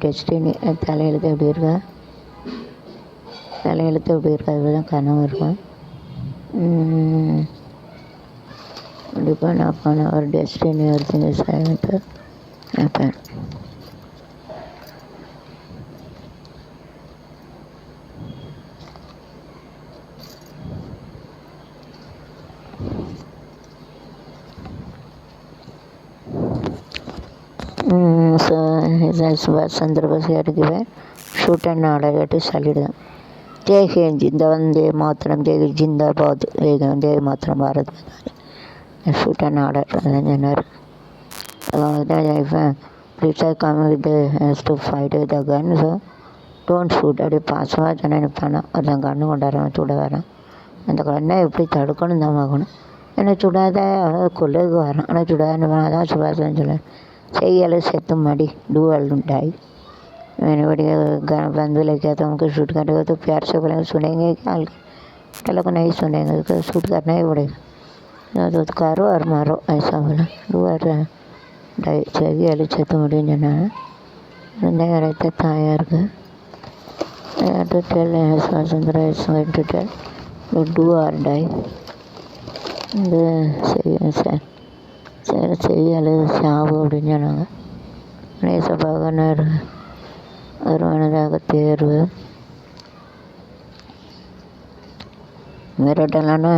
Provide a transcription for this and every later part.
Destiny தலையெழுத்து எப்படி இருக்கா? தலையெழுத்து எப்படி இருக்கா? அதுதான் கனவு இருக்கும். கண்டிப்பாக நான் பண்ண ஒரு டெஸ்டினி ஒரு திங்ஸ் ஆகிட்டு நினைப்பேன். ஸோ இதான் சுபாஷ் சந்திர போஸ் யாருக்கு ஷூட் அண்ட் ஆர்டர் கேட்டு சொல்லிடுவேன். ஜெய் ஹிந்த், இந்த வந்தே மாத்திரம், ஜெய் ஜிந்தாபாத், வந்தே மாத்திரம், பாரத் ஷூட் அண்ட் ஆர்டர் அதான் சொன்னார். அதான் please come with to fight with the gun, so don't shoot. அப்படியே பாசமாக சொன்ன நினைப்பானா ஒருத்தன் கண்ணு கொண்டாடுறான், சுட வரான். அந்த கண்ணை எப்படி தடுக்கணும் தான் பார்க்கணும். ஏன்னா சுடாத கொள்ளைக்கு வரான், ஆனால் சுடாதுன்னு அதான் சுபாஷன் சொல்லுவேன். செய்யலை செத்து मडी डू ऑल डाई। मैंने बड़ी बंधु लेके आता उनको शूट करने तो प्यार से बोलेंगे, सुनेंगे क्या? हल्के को नहीं सुनेंगे, तो शूट करना ही पड़ेगा। तो करो और मारो, ऐसा बोला। डू और डाई செய்யலை செத்து முடியும்னு சொன்னாங்க. ரெண்டாயிரம் रहते था यार to tell Swasandra is going to tell do or die. செய்யலை சாவு அப்படின்னு சொன்னாங்க. நேசபாகனர் வருமானதாக தேர்வு. மிரட்டலான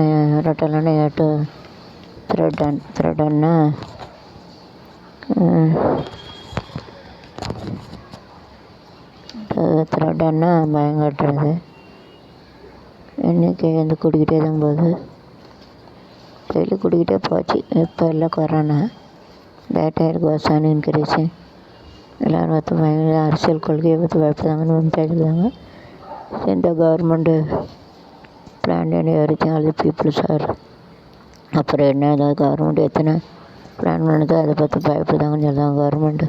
ஏட்டு த்ரெட்டன்னா பயங்கட்டுறது. இன்னைக்கு வந்து குடிக்கிட்டே தான் போகுது, டெய்லி குடிக்கிட்டே போச்சு. இப்போ எல்லாம் கொரோனா டேட்டாயிருக்கு, வசானு இன்க்ரீஸு எல்லோரும் பார்த்து பயங்கர அரசியல் கொள்கையை பற்றி பயப்படுதாங்கன்னு பேசுகிறாங்க. இந்த government plan everything all the peoples are. அப்புறம் என்ன, ஏதாவது கவர்மெண்ட் எத்தனை பிளான் பண்ணுதோ அதை பார்த்து பயப்படுதாங்கன்னு சொல்லுவாங்க. கவர்மெண்ட்டு